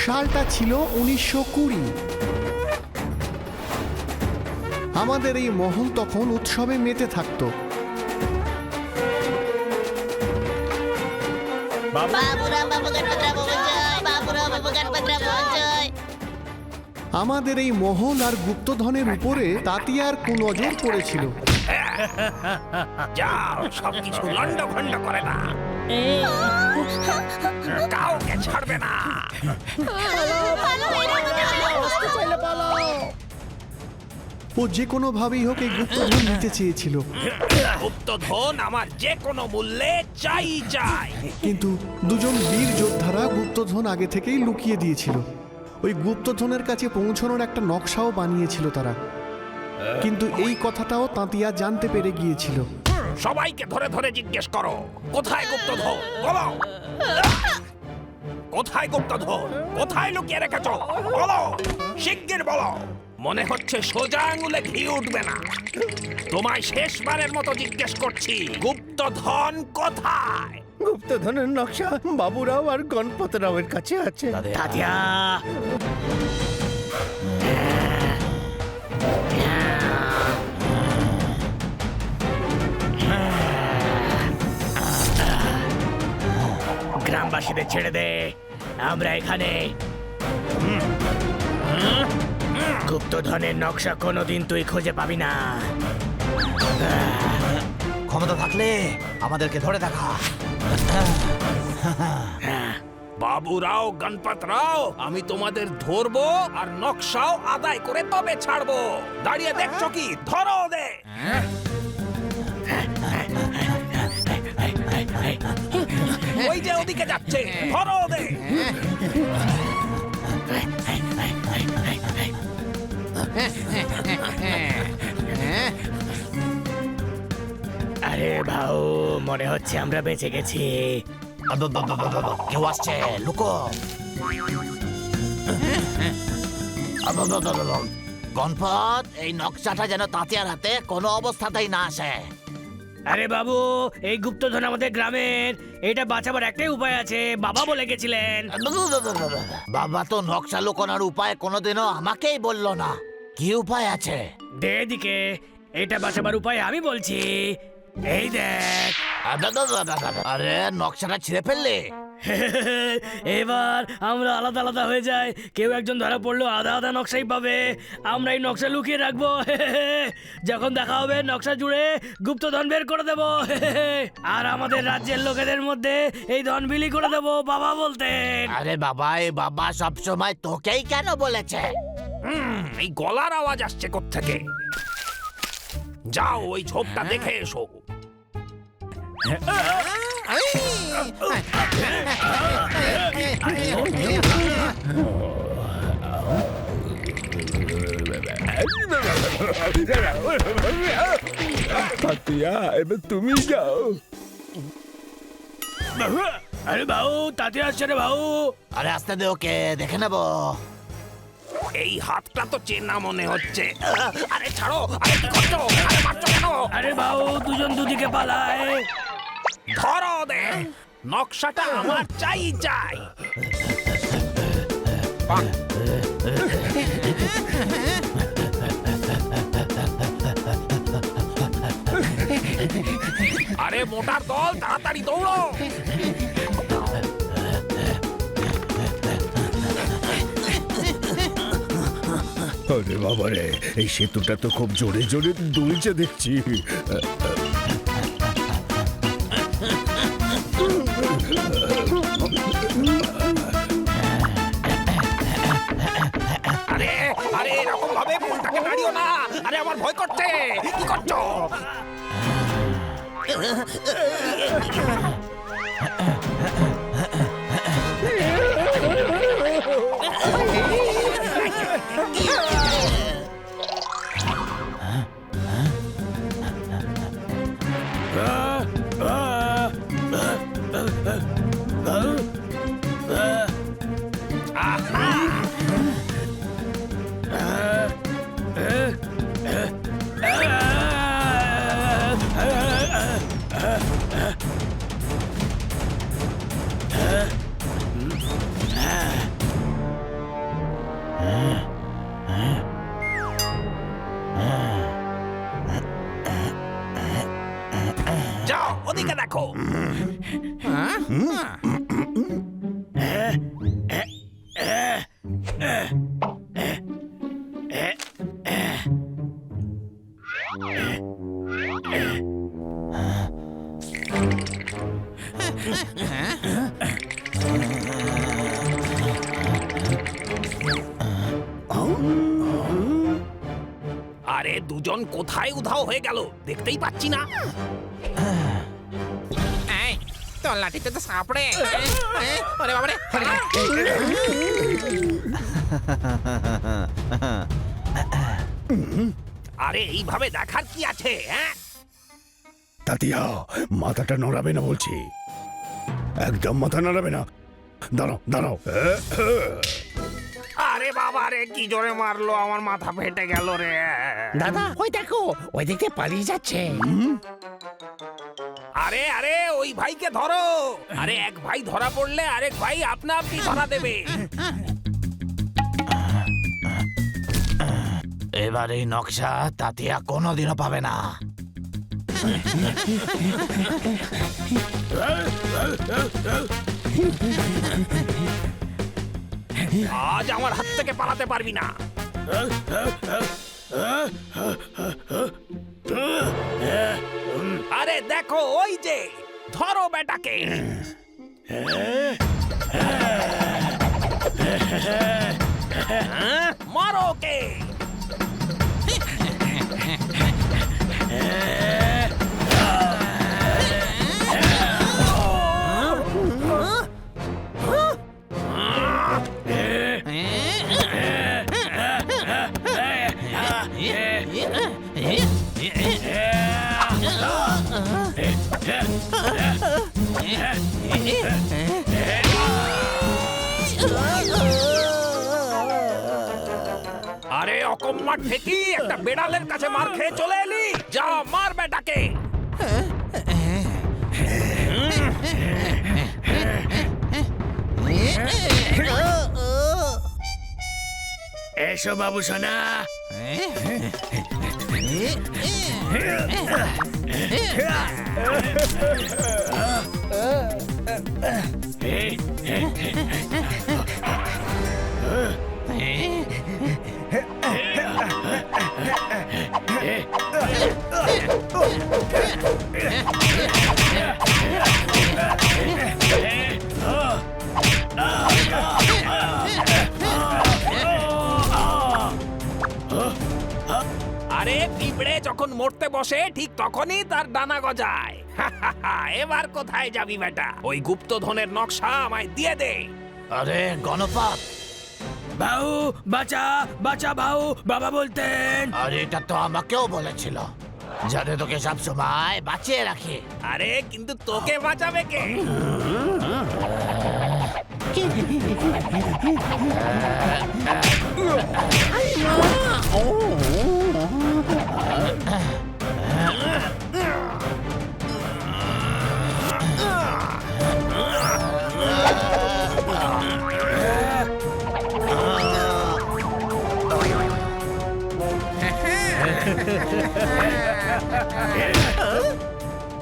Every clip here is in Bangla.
সালটা ছিল 1920। আমাদের এই মহল তখন উৎসবে মেতে থাকত। আমাদের এই মহল আর গুপ্তধনের উপরে তাতিয়ার কুনজর পড়েছিল। যাও, সবকিছু লন্ডভন্ড করে না, কাউকে ছাড়বে না। ও যে কোনো ভাবেই হোক এই গুপ্তধন নিতে চেয়েছিল, গুপ্তধন আমার যে কোনো মূল্যে চাই চাই। কিন্তু দুজন বীর যোদ্ধারা গুপ্তধন আগে থেকেই লুকিয়ে দিয়েছিল। ওই গুপ্তধনের কাছে পৌঁছানোর একটা নকশাও বানিয়েছিল তারা, কিন্তু এই কথাটাও তাঁতিয়া জানতে পেরে গিয়েছিল। সবাইকে ধরে ধরে জিজ্ঞেস করো, কোথায় গুপ্তধন? বলো, কোথায় গুপ্তধন? কোথায় লুকিয়ে রেখেছো? বলো, শিগগির বলো। মনে হচ্ছে সোজা আঙুলে ঘি উঠবে না। তোমায় শেষবারের মতো জিজ্ঞেস করছি, গুপ্তধন কোথায়? গুপ্তধনের নকশা বাবুরাও আর গণপতরাওয়ের কাছে আছে। তাতিয়া, গ্রামবাসীদের ছেড়ে দে, আমরা এখানে। গুপ্তধনের নকশা কোনোদিন তুই খুঁজে পাবি না। ক্ষমতা থাকলে আমাদেরকে ধরে দেখা। বাবুরাও, গণপতরাও, আমি তোমাদের ধরবো আর নকশাও আদায় করে তবে ছাড়বো। দাঁড়িয়ে দেখছো কি? ধরো দে। ওই যে ওদিকে যাচ্ছে, ধরো দে। আরে ভাও, মনে হচ্ছে আমরা বেঁচে গেছি। কেউ আসছে, লুকো। গণপত, এই নকশাটা যেন তাঁতিয়ার হাতে কোনো অবস্থাতেই না আসে। আরে বাবু, এই গুপ্তধন আমাদের গ্রামের, এটা বাঁচাবার একটাই উপায় আছে, বাবা বলে গেছিলেন। বাবা তো নকশা লুকোনোর উপায় কোনোদিনও আমাকেই বললো না। কি উপায় আছে? দে এদিকে, এটা বাঁচাবার উপায় আমি বলছি। এই দেখ। আরে নকশাটা ছিঁড়ে ফেললে। এবার আমরা আলাদা আলাদা হয়ে যাই, কেউ একজন ধরা পড়লো আধা আধা নকশাই পাবে। আমরা এই নকশা লুকিয়ে রাখবো। যখন দেখা হবে নকশা জুড়ে গুপ্তধন বের করে দেবো। আর আমাদের রাজ্যের লোকেদের মধ্যে এই ধন বিলি করে দেবো, বাবা বলতেন। আরে বাবা, এই বাবা সবসময় তোকেই কেন বলেছে? এই গলার আওয়াজ আসছে কোত্থেকে? যাও, ওই ঝোপটা দেখে এসো। তাতিয়া, এবার তুমি যাও। আরে ভাউ, তাতে আসছে রে ভাউ। আরে আসতে দে, ওকে দেখে নেবো। এই হাতটা তো চেনা মনে হচ্ছে। আরে ছাড়ো, আরে কি করছো? আরে মারছো কেন? আরে ভাউ, দুজন দুদিকে পালায়। ধরো দে, নকশাটা আমার চাই চাই। আরে মোটার দল, তাড়াতাড়ি দৌড়ো। আরে বাবা রে, এই সেতুটা তো খুব জোরে জোরে দুলছে দেখছি। আরে আরে, এরকম ভাবে পুলটাকে নাড়িও না। আরে আমার ভয় করছে। কি করছো? ওদিকে দেখো। আরে দুজন কোথায় উধাও হয়ে গেল দেখতেই পাচ্ছি না। তোর লাঠিতে তো সাপড়ে। ওরে বাবারে। আরে এইভাবে দেখার কি আছে? হ্যাঁ, তাতিয়া মাথাটা নড়াবে না বলছি, একদম মাথা নড়াবে না। দাঁড়াও দাঁড়াও। আরে বাবা রে, কি জোরে মারলো, আমার মাথা ফেটে গেল রে। দাদা ওই দেখো, ওই দিকে পালিয়ে যাচ্ছে। আরে আরে ওই ভাইকে ধরো। আরে এক ভাই ধরা পড়লে আরেক ভাই আপনা আপনি ধরা দেবে। এবার এই নকশা তাতিয়া কোনোদিনও পাবে না। আজ আমার হাত থেকে পালাতে পারবি না। আরে দেখো ওই যে, ধরো বেটাকে। মারো ওকে। আরে অকম্মার ঠেকি, একটা বেড়ালের কাছে মার খেয়ে চলে এলি। যা মার বেটাকে। এসো বাবু সোনা। আরে পিঁপড়ে যখন মরতে বসে ঠিক তখনই তার ডানা গজায়। এবার কোথায় যাবি বেটা? ওই গুপ্তধনের নকশা আমায় দিয়ে দে। আরে গণপত, বাবু বাঁচা বাঁচা বাবু, বাবা বলতেন। আর এটা তো আমাকেও বলেছিল, যাতে তোকে সব সময় বাঁচিয়ে রাখি। আরে কিন্তু তোকে বাঁচাবে কে?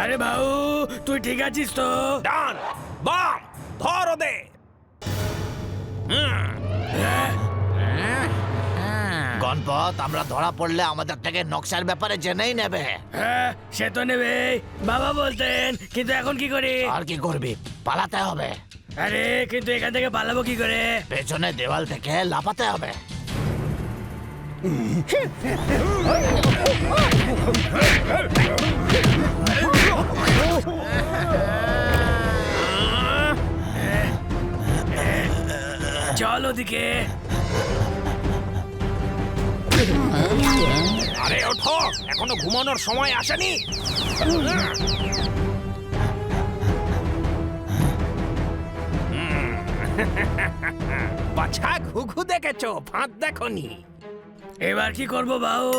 আরে বাবু তুই ঠিক আছিস তো? ডান বাম ধর দে। গণপত, আমরা ধরা পড়লে আমাদের থেকে নকশার ব্যাপারে জেনেই নেবে। হ্যাঁ সে তো নেবে, বাবা বলতেন। কিন্তু এখন কি করি? আর কি করবি? পালাতে হবে। আরে কিন্তু এখান থেকে পালাবো কি করে? পেছনে দেওয়াল থেকে লাফাতে হবে। চল ওদিকে। আরে ওঠো, এখনো ঘুমানোর সময় আসেনি। বাছা ঘুঘু দেখেছো, ফাঁদ দেখনি। এবার কি করবো বাবু?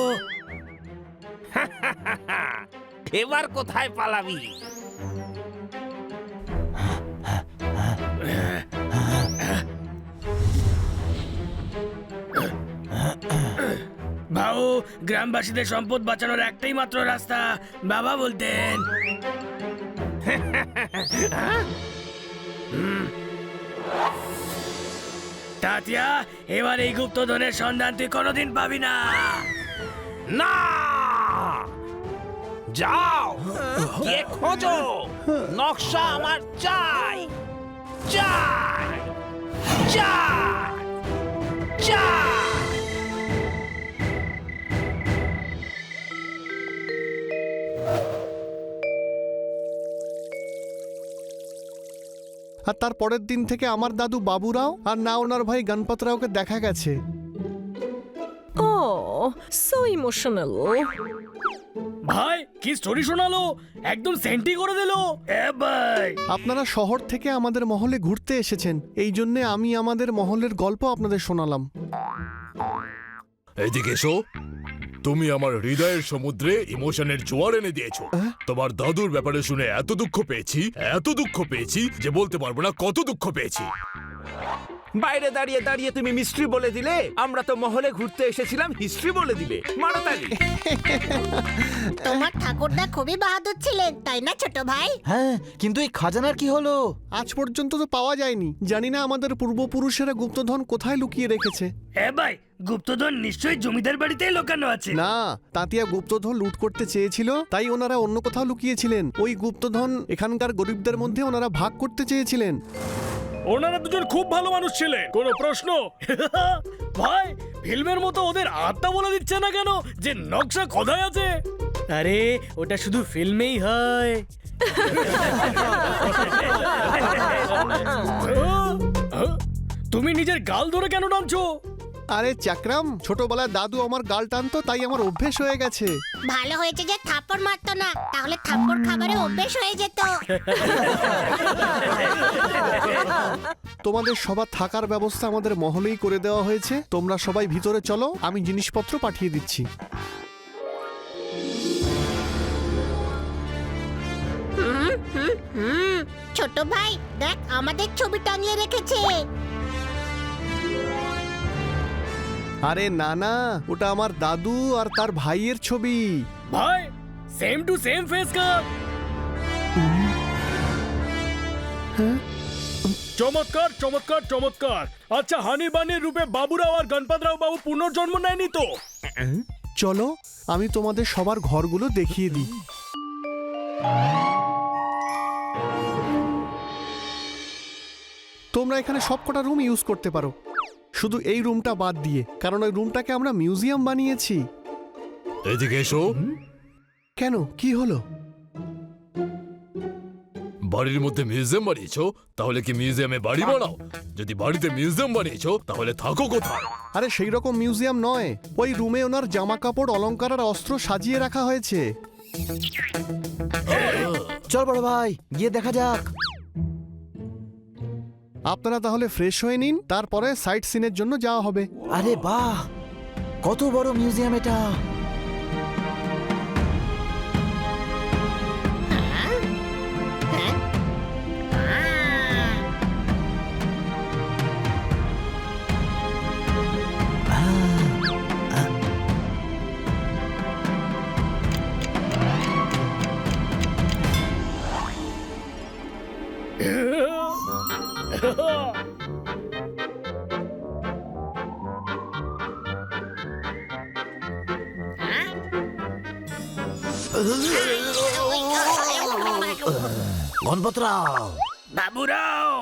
এবার কোথায় পালাবি? বাবু বাবু, গ্রামবাসীদের সম্পদ বাঁচানোর একটাই মাত্র রাস্তা বাবা বলতেন। তাতিয়া, এবার এই গুপ্তধনের সন্ধান তুই কোনোদিন পাবি না। না, যাও গিয়ে খোঁজো, নকশা আমার চাই চাই চাই চাই। আর তার পরের দিন থেকে আমার দাদু বাবুরাও আর না ওনার ভাই গণপতরাওকে দেখা গেছে। Oh, so emotional. ভাই কি স্টোরি শোনালো, একদম সেন্টি করে দিল। এ ভাই, আপনারা শহর থেকে আমাদের মহলে ঘুরতে এসেছেন, এই জন্যে আমি আমাদের মহলের গল্প আপনাদের শোনালাম। এদিকে এসো। তুমি আমার হৃদয়ের সমুদ্রে ইমোশনের জোয়ার এনে দিয়েছো। তোমার দাদুর ব্যাপারে শুনে এত দুঃখ পেয়েছি যে বলতে পারবো না কত দুঃখ পেয়েছি। বাইরে দাঁড়িয়ে দাঁড়িয়ে তুমি মিস্ট্রি বলে দিলে, আমরা তো মহলে ঘুরতে এসেছিলাম হিস্ট্রি বলে দিলে। মারো তালি। তোমার ঠাকুরদা খুবই বাহাদুর ছিলেন, তাই না ছোট ভাই? হ্যাঁ, কিন্তু এই খাজানার কি হলো? আজ পর্যন্ত তো পাওয়া যায়নি। জানি না আমাদের পূর্বপুরুষেরা গুপ্তধন কোথায় লুকিয়ে রেখেছে। এ ভাই, গুপ্তধন নিশ্চয়ই জমিদার বাড়িতেই লুকানো আছে। না, তাঁতিয়া গুপ্তধন লুট করতে চেয়েছিল, তাই ওনারা অন্য কোথাও লুকিয়েছিলেন। ওই গুপ্তধন এখানকার গরিবদের মধ্যে ওনারা ভাগ করতে চেয়েছিলেন। ওনারা দুজন খুব ভালো মানুষ ছিলেন, কোনো প্রশ্ন? ভাই, ফিল্মের মতো ওদের আত্মা বলে দিচ্ছে না কেন যে নকশা কোথায় আছে? আরে ওটা শুধু ফিল্মেই হয়। তুমি নিজের গাল ধরে কেন টানছো? আরে চাকরাম, ছোটবেলায় দাদু আমার গাল টানতো, তাই আমার অভ্যেস হয়ে গেছে। ভালো হয়েছে যে থাপ্পড় মারতো না, তাহলে থাপ্পড় খাবারে অভ্যেস হয়ে যেত। তোমাদের সবার থাকার ব্যবস্থা আমাদের মহলেই করে দেওয়া হয়েছে। তোমরা সবাই ভিতরে চলো, আমি জিনিসপত্র পাঠিয়ে দিচ্ছি। ছোট ভাই দেখ, আমাদের ছবি টাঙিয়ে রেখেছে। আরে না না, ওটা আমার দাদু আর তার ভাইয়ের ছবি। ভাই, সেম টু সেম ফেস কাট। চমৎকার চমৎকার চমৎকার। আচ্ছা, হানি বানির রূপে বাবুরাও আর গণপতরাও বাবু পুনর্জন্ম নেয়নি তো? চলো, আমি তোমাদের সবার ঘরগুলো দেখিয়ে দিই। তোমরা এখানে সবকটা রুম ইউজ করতে পারো, শুধু এই রুমটা বাদ দিয়ে, কারণ ওই রুমটাকে আমরা মিউজিয়াম বানিয়েছি। এদিকে এসো। কেন, কি হলো? বাড়ির মধ্যে মিউজিয়াম বানিয়েছো, তাহলে কি মিউজিয়ামে বাড়ি বানাও? যদি বাড়িতে মিউজিয়াম বানিয়েছো, তাহলে থাকো কোথায়? আরে সেই রকম মিউজিয়াম নয়, ওই রুমে ওনার জামা কাপড়, অলংকার আর অস্ত্র সাজিয়ে রাখা হয়েছে। চল বড় ভাই, গিয়ে দেখা যাক। আপনারা তাহলে ফ্রেশ হয়ে নিন, তারপরে সাইট সিনের জন্য যাওয়া হবে। আরে বাহ, কত বড় মিউজিয়াম এটা! গণপতরাও, বাবুরাও,